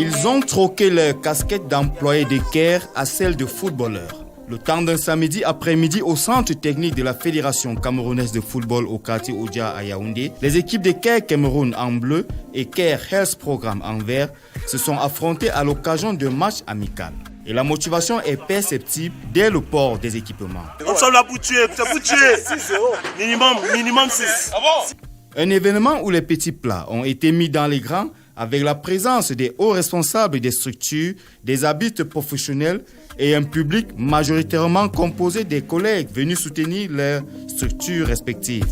Ils ont troqué leur casquette d'employés de Caire à celle de footballeurs. Le temps d'un samedi après-midi au centre technique de la Fédération camerounaise de football au quartier Odia à Yaoundé, les équipes de Caire Cameroun en bleu et Caire Health Programme en vert se sont affrontées à l'occasion d'un match amical. Et la motivation est perceptible dès le port des équipements. On s'en a pour tuer, c'est pour tuer. Minimum 6. Un événement où les petits plats ont été mis dans les grands avec la présence des hauts responsables des structures, des arbitres professionnels et un public majoritairement composé des collègues venus soutenir leurs structures respectives.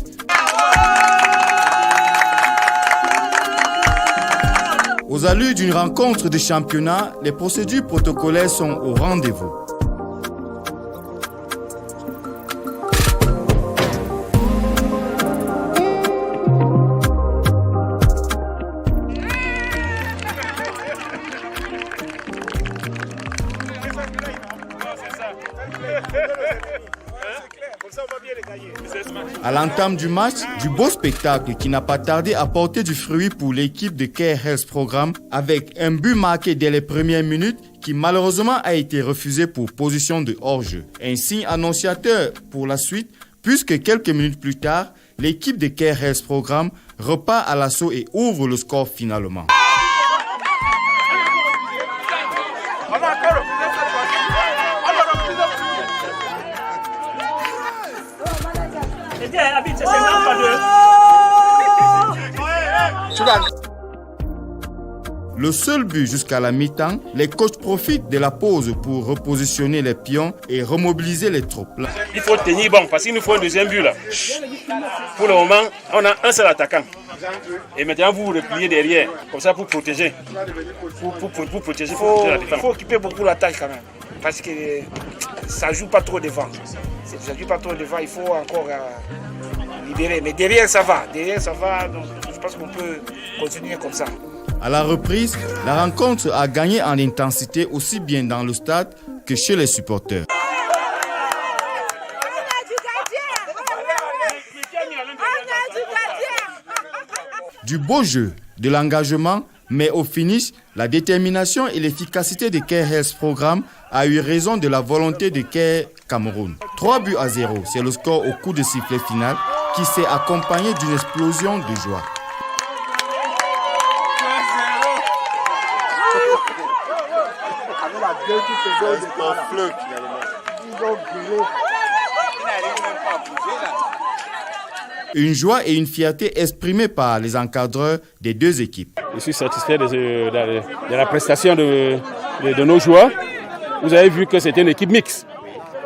Aux allures d'une rencontre de championnat, les procédures protocolaires sont au rendez-vous. À l'entame du match, du beau spectacle qui n'a pas tardé à porter du fruit pour l'équipe de Caire Health Programme avec un but marqué dès les premières minutes qui malheureusement a été refusé pour position de hors-jeu. Un signe annonciateur pour la suite puisque quelques minutes plus tard, l'équipe de Caire Health Programme repart à l'assaut et ouvre le score finalement. Le seul but jusqu'à la mi-temps, les coachs profitent de la pause pour repositionner les pions et remobiliser les troupes. Il faut tenir bon parce qu'il nous faut un deuxième but là. Pour le moment, on a un seul attaquant. Et maintenant vous repliez derrière, comme ça pour protéger. Pour protéger la défense. Il faut occuper beaucoup la tâche quand même. Parce que ça ne joue pas trop devant. Ça ne joue pas trop devant, il faut encore libérer. Mais derrière ça va. Donc je pense qu'on peut continuer comme ça. À la reprise, la rencontre a gagné en intensité aussi bien dans le stade que chez les supporters. Du beau jeu, de l'engagement, mais au finish, la détermination et l'efficacité de Caire Health Programme a eu raison de la volonté de Caire Cameroun. 3-0, c'est le score au coup de sifflet final qui s'est accompagné d'une explosion de joie. Une joie et une fierté exprimées par les encadreurs des deux équipes. Je suis satisfait de la prestation de nos joueurs. Vous avez vu que c'était une équipe mixte.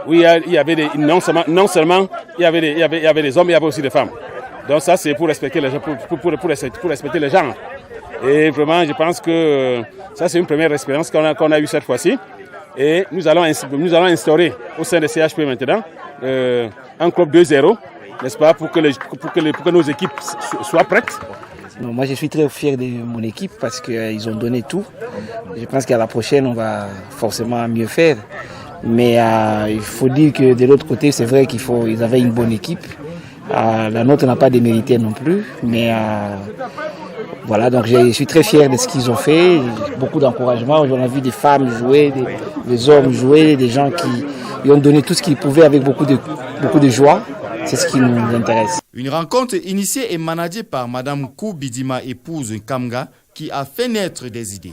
Oui, il y avait non seulement il y avait des hommes, il y avait aussi des femmes. Donc ça c'est pour respecter les gens, pour respecter les gens. Et vraiment, je pense que ça c'est une première expérience qu'on a eue cette fois-ci. Et nous allons instaurer au sein de CHP maintenant un club 2-0, n'est-ce pas, pour que nos équipes soient prêtes. Non, moi je suis très fier de mon équipe parce qu'ils ont donné tout. Je pense qu'à la prochaine on va forcément mieux faire. Mais il faut dire que de l'autre côté c'est vrai qu'ils avaient une bonne équipe. La nôtre n'a pas démérité non plus. Mais voilà, donc je suis très fier de ce qu'ils ont fait. Beaucoup d'encouragement. On a vu des femmes jouer, des hommes jouer, des gens qui ont donné tout ce qu'ils pouvaient avec beaucoup de joie. C'est ce qui nous intéresse. Une rencontre initiée et managée par Mme Kou Bidima, épouse Kamga, qui a fait naître des idées.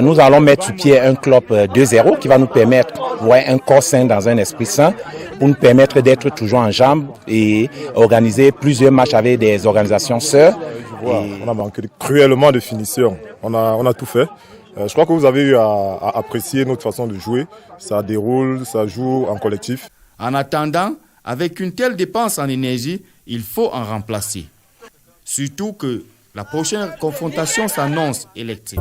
Nous allons mettre sur pied un club 2-0 qui va nous permettre un corps sain dans un esprit sain, pour nous permettre d'être toujours en jambes et organiser plusieurs matchs avec des organisations sœurs. On a manqué cruellement de finition. On a tout fait. Je crois que vous avez eu à apprécier notre façon de jouer. Ça déroule, ça joue en collectif. En attendant, avec une telle dépense en énergie, il faut en remplacer. Surtout que la prochaine confrontation s'annonce électrique.